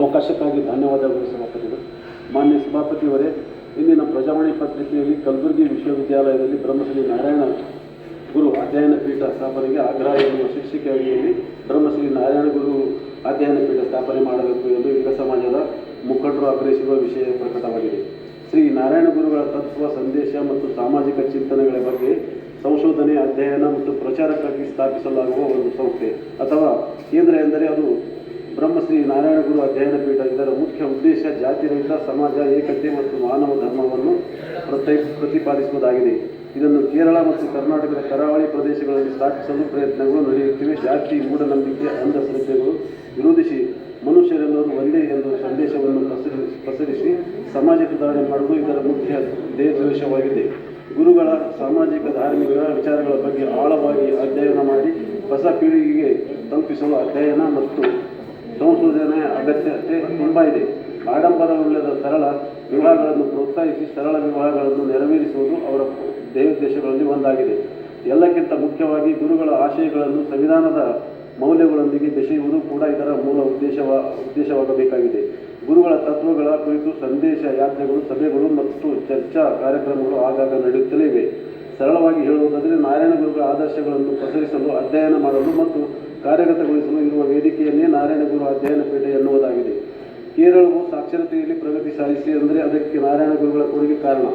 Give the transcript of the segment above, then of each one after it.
ಅವಕಾಶಕ್ಕಾಗಿ ಧನ್ಯವಾದಗಳು ಸಭಾಪತಿಗಳು. ಮಾನ್ಯ ಸಭಾಪತಿಯವರೇ, ಇಂದಿನ ಪ್ರಜಾವಾಣಿ ಪತ್ರಿಕೆಯಲ್ಲಿ ಕಲಬುರಗಿ ವಿಶ್ವವಿದ್ಯಾಲಯದಲ್ಲಿ ಬ್ರಹ್ಮಶ್ರೀ ನಾರಾಯಣ ಗುರು ಅಧ್ಯಯನ ಪೀಠ ಸ್ಥಾಪನೆಗೆ ಆಗ್ರಹ ಎನ್ನುವ ಶೀರ್ಷಿಕೆ ಅಡಿಯಲ್ಲಿ ಬ್ರಹ್ಮಶ್ರೀ ನಾರಾಯಣ ಗುರು ಅಧ್ಯಯನ ಪೀಠ ಸ್ಥಾಪನೆ ಮಾಡಬೇಕು ಎಂದು ಯುವ ಸಮಾಜದ ಮುಖಂಡರು ಆಗ್ರಹಿಸಿರುವ ವಿಷಯ ಪ್ರಕಟವಾಗಿದೆ. ಶ್ರೀ ನಾರಾಯಣ ಗುರುಗಳ ತತ್ವ, ಸಂದೇಶ ಮತ್ತು ಸಾಮಾಜಿಕ ಚಿಂತನೆಗಳ ಬಗ್ಗೆ ಸಂಶೋಧನೆ, ಅಧ್ಯಯನ ಮತ್ತು ಪ್ರಚಾರಕ್ಕಾಗಿ ಸ್ಥಾಪಿಸಲಾಗುವ ಒಂದು ಸಂಸ್ಥೆ ಅಥವಾ ಕೇಂದ್ರ ಎಂದರೆ ಅದು ಬ್ರಹ್ಮಶ್ರೀ ನಾರಾಯಣ ಗುರು ಅಧ್ಯಯನ ಪೀಠ. ಇದರ ಮುಖ್ಯ ಉದ್ದೇಶ ಜಾತಿರಹಿತ ಸಮಾಜ, ಏಕತೆ ಮತ್ತು ಮಾನವ ಧರ್ಮವನ್ನು ಪ್ರತಿಪಾದಿಸುವುದಾಗಿದೆ. ಇದನ್ನು ಕೇರಳ ಮತ್ತು ಕರ್ನಾಟಕದ ಕರಾವಳಿ ಪ್ರದೇಶಗಳಲ್ಲಿ ಸ್ಥಾಪಿಸಲು ಪ್ರಯತ್ನಗಳು ನಡೆಯುತ್ತಿವೆ. ಜಾತಿ, ಮೂಢನಂಬಿಕೆ, ಅಂಧಶ್ರದ್ಧೆಗಳು ವಿರೋಧಿಸಿ ಮನುಷ್ಯರೆಲ್ಲರೂ ಒಂದೇ ಎಂದು ಸಂದೇಶವನ್ನು ಪಸರಿಸಿ ಸಮಾಜ ಸುಧಾರಣೆ ಮಾಡುವುದು ಇದರ ಮುಖ್ಯ ಧ್ಯೇಯೋದ್ದೇಶವಾಗಿದೆ. ಗುರುಗಳ ಸಾಮಾಜಿಕ, ಧಾರ್ಮಿಕ ವಿಚಾರಗಳ ಬಗ್ಗೆ ಆಳವಾಗಿ ಅಧ್ಯಯನ ಮಾಡಿ ಹೊಸ ಪೀಳಿಗೆಗೆ ತಲುಪಿಸಲು ಅಧ್ಯಯನ ಮತ್ತು ಸಂಶೋಧನೆಯ ಅಗತ್ಯತೆ ತುಂಬ ಇದೆ. ಆಡಂಬರವಿಲ್ಲದ ಸರಳ ವಿವಾಹಗಳನ್ನು ಪ್ರೋತ್ಸಾಹಿಸಿ ಸರಳ ವಿವಾಹಗಳನ್ನು ನೆರವೇರಿಸುವುದು ಅವರ ಧ್ಯೇಯೋದ್ದೇಶಗಳಲ್ಲಿ ಒಂದಾಗಿದೆ. ಎಲ್ಲಕ್ಕಿಂತ ಮುಖ್ಯವಾಗಿ ಗುರುಗಳ ಆಶಯಗಳನ್ನು ಸಂವಿಧಾನದ ಮೌಲ್ಯಗಳೊಂದಿಗೆ ಬೆಸೆಯುವುದು ಕೂಡ ಇದರ ಮೂಲ ಉದ್ದೇಶವಾಗಬೇಕಾಗಿದೆ. ಗುರುಗಳ ತತ್ವಗಳ ಕುರಿತು ಸಂದೇಶ ಯಾತ್ರೆಗಳು, ಸಭೆಗಳು ಮತ್ತು ಚರ್ಚಾ ಕಾರ್ಯಕ್ರಮಗಳು ಆಗಾಗ ನಡೆಯುತ್ತಲೇ ಇವೆ. ಸರಳವಾಗಿ ಹೇಳುವುದಾದರೆ ನಾರಾಯಣ ಗುರುಗಳ ಆದರ್ಶಗಳನ್ನು ಪಸರಿಸಲು, ಅಧ್ಯಯನ ಮಾಡಲು ಮತ್ತು ಕಾರ್ಯಗತಗೊಳಿಸಲು ಇರುವ ವೇದಿಕೆಯನ್ನೇ ನಾರಾಯಣ ಗುರು ಅಧ್ಯಯನ ಪೀಠ ಎನ್ನುವುದಾಗಿದೆ. ಕೇರಳವು ಸಾಕ್ಷರತೆಯಲ್ಲಿ ಪ್ರಗತಿ ಸಾಧಿಸಿ ಅಂದರೆ ಅದಕ್ಕೆ ನಾರಾಯಣ ಗುರುಗಳ ಕೊಡುಗೆ ಕಾರಣ.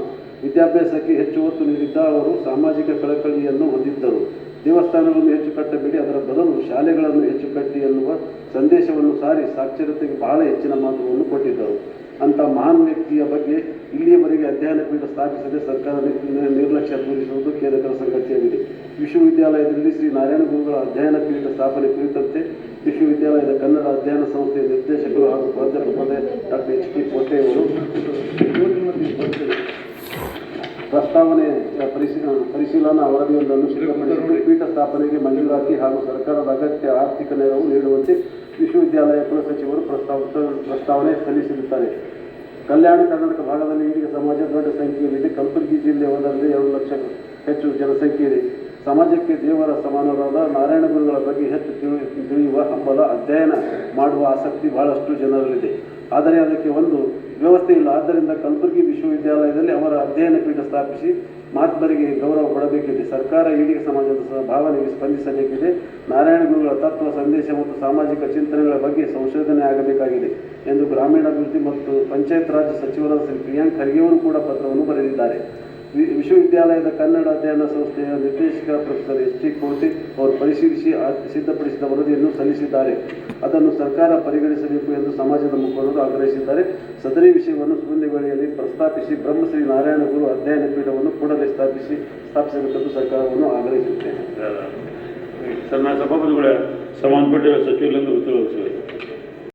ವಿದ್ಯಾಭ್ಯಾಸಕ್ಕೆ ಹೆಚ್ಚು ಒತ್ತು ನೀಡಿದ್ದ ಅವರು ಸಾಮಾಜಿಕ ಕಳಕಳಿಯನ್ನು ಹೊಂದಿದ್ದರು. ದೇವಸ್ಥಾನಗಳನ್ನು ಹೆಚ್ಚು ಕಟ್ಟಬೇಡಿ, ಅದರ ಬದಲು ಶಾಲೆಗಳನ್ನು ಹೆಚ್ಚು ಕಟ್ಟಿ ಎನ್ನುವ ಸಂದೇಶವನ್ನು ಸಾರಿ ಸಾಕ್ಷರತೆಗೆ ಬಹಳ ಹೆಚ್ಚಿನ ಮಹತ್ವವನ್ನು ಕೊಟ್ಟಿದ್ದರು. ಅಂಥ ಮಹಾನ್ ವ್ಯಕ್ತಿಯ ಬಗ್ಗೆ ಇಲ್ಲಿಯವರೆಗೆ ಅಧ್ಯಯನ ಪೀಠ ಸ್ಥಾಪಿಸದೆ ಸರ್ಕಾರ ನಿರ್ಲಕ್ಷ್ಯ ತೋರಿಸುವುದು ಖೇದಕರ ಸಂಗತಿಯಾಗಿದೆ. ವಿಶ್ವವಿದ್ಯಾಲಯದಲ್ಲಿ ಶ್ರೀ ನಾರಾಯಣ ಗುರುಗಳ ಅಧ್ಯಯನ ಪೀಠ ಸ್ಥಾಪನೆ ಕುರಿತಂತೆ ವಿಶ್ವವಿದ್ಯಾಲಯದ ಕನ್ನಡ ಅಧ್ಯಯನ ಸಂಸ್ಥೆಯ ನಿರ್ದೇಶಕರು ಹಾಗೂ ಪ್ರಾಧ್ಯಾಪಕರಾದ ಡಾಕ್ಟರ್ H.P. ಕೋಟೆಯವರು ಪ್ರಸ್ತಾವನೆ ಪರಿಶೀಲನಾ ವರದಿಯೊಂದನ್ನು ಸಿದ್ಧಪಡಿಸಿದ್ದು ಪೀಠ ಸ್ಥಾಪನೆಗೆ ಮಂಜೂರಾತಿ ಹಾಗೂ ಸರ್ಕಾರದ ಅಗತ್ಯ ಆರ್ಥಿಕ ನೆರವು ನೀಡುವಂತೆ ವಿಶ್ವವಿದ್ಯಾಲಯ ಕುಲಸಚಿವರು ಪ್ರಸ್ತಾವನೆ ಸಲ್ಲಿಸಿರುತ್ತಾರೆ. ಕಲ್ಯಾಣ ಕರ್ನಾಟಕ ಭಾಗದಲ್ಲಿ ಈಡಿಗ ಸಮಾಜ ದೊಡ್ಡ ಸಂಖ್ಯೆಯಲ್ಲಿದೆ. ಕಲಬುರಗಿ ಜಿಲ್ಲೆ ಒಂದರಲ್ಲಿ 2 ಲಕ್ಷ ಹೆಚ್ಚು ಜನಸಂಖ್ಯೆ ಇದೆ. ಸಮಾಜಕ್ಕೆ ದೇವರ ಸಮಾನರಾದ ನಾರಾಯಣ ಗುರುಗಳ ಬಗ್ಗೆ ಹೆಚ್ಚು ತಿಳಿಯುವ ಹಂಬಲ, ಅಧ್ಯಯನ ಮಾಡುವ ಆಸಕ್ತಿ ಬಹಳಷ್ಟು ಜನರಲ್ಲಿದೆ. ಆದರೆ ಅದಕ್ಕೆ ಒಂದು ವ್ಯವಸ್ಥೆ ಇಲ್ಲ. ಆದ್ದರಿಂದ ಕಲಬುರಗಿ ವಿಶ್ವವಿದ್ಯಾಲಯದಲ್ಲಿ ಅವರ ಅಧ್ಯಯನ ಪೀಠ ಸ್ಥಾಪಿಸಿ ಮಹಾತ್ಮರಿಗೆ ಗೌರವ ಕೊಡಬೇಕಿದೆ. ಸರ್ಕಾರ ಈಡಿಗ ಸಮಾಜದ ಭಾವನೆಗೆ ಸ್ಪಂದಿಸಬೇಕಿದೆ. ನಾರಾಯಣ ಗುರುಗಳ ತತ್ವ, ಸಂದೇಶ ಮತ್ತು ಸಾಮಾಜಿಕ ಚಿಂತನೆಗಳ ಬಗ್ಗೆ ಸಂಶೋಧನೆ ಆಗಬೇಕಾಗಿದೆ ಎಂದು ಗ್ರಾಮೀಣಾಭಿವೃದ್ಧಿ ಮತ್ತು ಪಂಚಾಯತ್ ರಾಜ್ ಸಚಿವರಾದ ಶ್ರೀ ಪ್ರಿಯಾಂಕ್ ಖರ್ಗೆಯವರು ಕೂಡ ಪತ್ರವನ್ನು ಬರೆದಿದ್ದಾರೆ. ವಿಶ್ವವಿದ್ಯಾಲಯದ ಕನ್ನಡ ಅಧ್ಯಯನ ಸಂಸ್ಥೆಯ ನಿರ್ದೇಶಕ ಪ್ರೊಫೆಸರ್ H.P. ಕೋಟೆ ಅವರು ಪರಿಶೀಲಿಸಿ ಸಿದ್ಧಪಡಿಸಿದ ವರದಿಯನ್ನು ಸಲ್ಲಿಸಿದ್ದಾರೆ. ಅದನ್ನು ಸರ್ಕಾರ ಪರಿಗಣಿಸಬೇಕು ಎಂದು ಸಮಾಜದ ಮುಖಂಡರು ಆಗ್ರಹಿಸಿದ್ದಾರೆ. ಸದರಿ ವಿಷಯವನ್ನು ಶೂನ್ಯ ವೇಳೆಯಲ್ಲಿ ಪ್ರಸ್ತಾಪಿಸಿ ಬ್ರಹ್ಮಶ್ರೀ ನಾರಾಯಣ ಗುರು ಅಧ್ಯಯನ ಪೀಠವನ್ನು ಕೂಡಲೇ ಸ್ಥಾಪಿಸಬೇಕೆಂದು ಸರ್ಕಾರವನ್ನು ಆಗ್ರಹಿಸುತ್ತೇನೆ. ಸರ್, ನಾ ಸಭಾಪತಿಗಳ ಸಂಬಂಧಪಟ್ಟ ಸಚಿವರಿಂದ ಉತ್ತರ